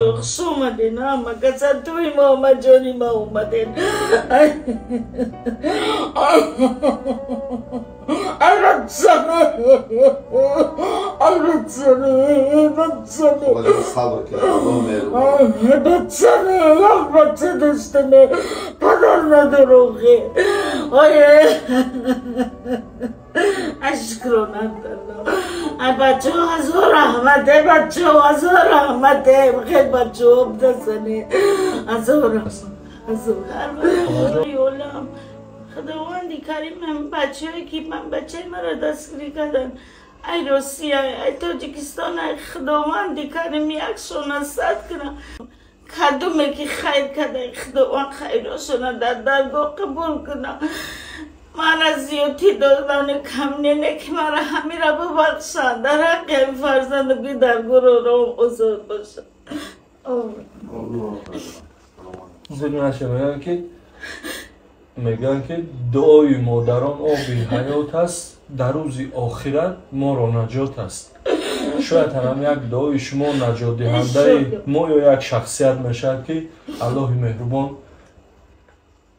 خوش اومدین ها مگه توی محمد جانی ما اومدین رجانه صبر که رجانه یک بچه داشتنه پدر ندروغه اشکرون ای بچه ها هزار رحمته بچه ها هزار رحمته خیلی بچه ها بدسنه هزار یولم خداوندی کریم من بچه هایی که من بچه مرا دستگیری کردن ای روسیه ای تاجیکستان ای خداوندی کریم یکشون صد کنم کدومه که خیر کرده خداوند خیرشون در درگاه قبول کنم من از زیادی دادن کم نینه که مرا همه را ببخشن در حق فرزند بی درگور رو ازاد باشن میگن که دعای مادران آبی حیات است در روز آخرت ما را نجات است شاید هم یک دعای شما نجات دهنده ما یا یک شخصیت میشه که الله مهربان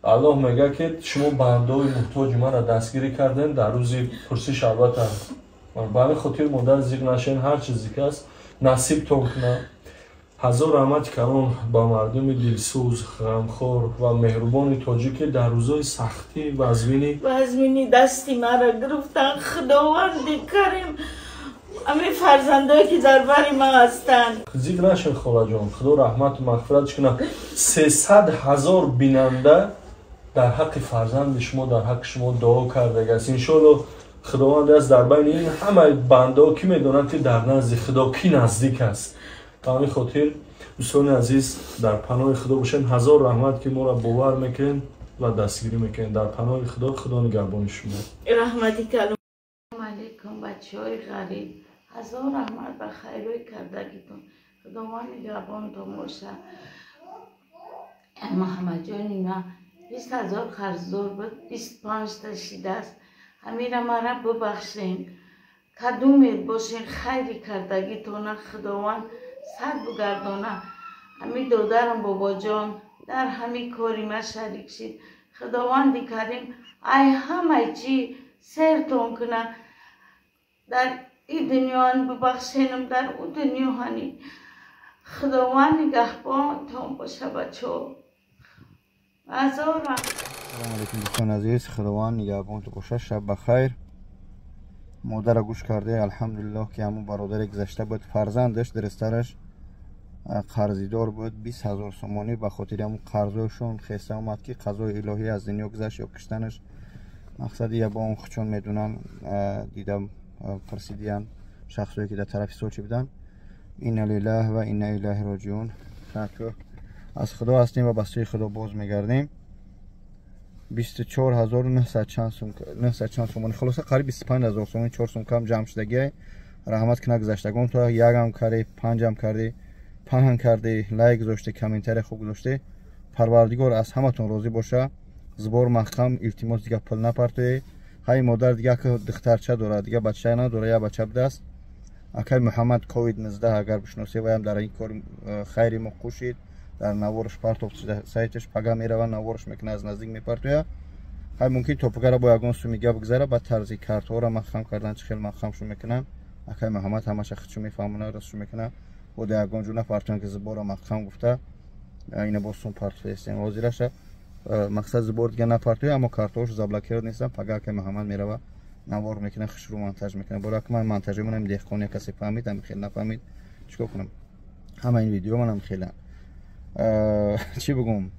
الله میگه که شما بنده‌های محتاج ما را دستگیری کردین در روز پرسش البته برای خاطر مادر زیغ نشین هر چیزی که است نصیب تون کنه هزار رحمت کلان با مردم دلسوز غمخوار و مهربان تاجیک در روزهای سختی وزمینی دستی مرا گرفتن خداوندی کریم همه فرزندایی که در بر ما هستن زیغ نشین خاله جان خدا رحمت و مغفرتش کنه 300,000 بیننده در حق فرزند شما در حق شما دعا کرده است انشالله خداوند است در بین این همه بنده ها کی میدونند که در نزد خدا کی نزدیک است به همین خاطر دوستان عزیز در پناه خدا باشین هزار رحمت که ما را باور میکنین و دستگیری میکنین در پناه خدا نگهبان شما رحمتی کلام علیکم بچه های غریب هزار رحمت و خیرای کردگیتون خداوند نگهبانتون باشه محمد جانی ما 20,000 قرضدار بود 25 تا شیده است همین را مرا ببخشین کدومید باشین خیری کردگیتون خداوند سر بگردانه همین دادرم بابا جان در همین کاری ما شریک شید خداوندی کریم ای همه چی سرتون کنه در این دنیا ببخشینم در اون دنیا هنی خداوند نگهبانتون باشه بچه ها سلام علیکم دوستان عزیز خداوند نگهبانتون باشه شب بخیر مادر گوش کرده الحمدلله که همون برادر گذشته بود فرزندش درسترش قرضیدار بود 20,000 سومانی به خاطر همون قرضشون خسته اومد که قضای الهی از دنیا گذشت یا کشتنش مقصد یه با اون چون میدونن دیدم پرسیدین شخصی که در طرف سوچی بدن اینا لله و اینا الیه راجعون از خدا هستیم و بسته خدا باز میگردیم 24,900 چند سومانی خلاصه قریب 25,000 سومانی 4 سوم کم جمع شدگی رحمت کنه گذشتگان تو یک هم کردی 5 هم کردی پنهان کردی لایک گذاشته کامنتر خوب گذاشته پروردگار از همتون راضی باشه زبور محکم التماس دیگه پل نپرتوی های مادر دیگه که دخترچه داره دیگه بچه نداره یا بچه بده است اکای محمد کووید 19 اگر بشناسی و هم در این کار خیری مقوشید در نوارش پرتوب سایتش پگا میره و نوارش میکنه از نزدیک میپرتویه های ممکن توپگه را با یگان سو میگه بگذاره بعد طرزی کارت ها را مخم کردن چه خیلی مخم شو میکنن اکای محمد همش خودشو میفهمونه راست شو میکنه و در یگان جو نپرتون که زبور مخم گفته اینه با سون پرتوی است وزیرش مقصد زبور دیگه نپرتوی اما کارتاش زبلکر نیستن پگا که محمد میره و نوار میکنه خش رو مونتاژ میکنه برای که من مونتاژ منم دهقانی کسی فهمید هم خیلی نفهمید چیکار کنم همه این ویدیو منم خیلی چی بگم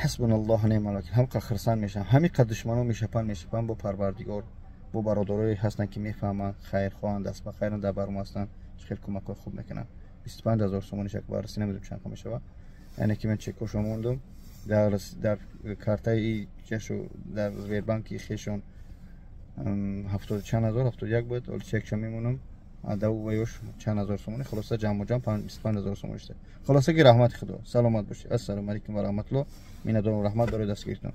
حسبنا الله و نعم الوکیل هم که خرسان میشم همین قد دشمنو میشپن با پروردگار با برادرای هستن که میفهمن خیر خواهند است و خیرن در برم هستن خیلی کمک خوب میکنن 25,000 سومانی شک بررسی نمیدونم چند میشه یعنی که من چکوشو موندم در کارتای چشو در زیربانکی خیشون 70 چند هزار 71 بود ولی چکشو میمونم دو ویوش چند هزار سومانی خلاصه جمع 25,000 سومانی شده خلاصه که رحمت خدا سلامت باشی السلام علیکم و رحمت الله مینا دارم رحمت داره دستگیرتون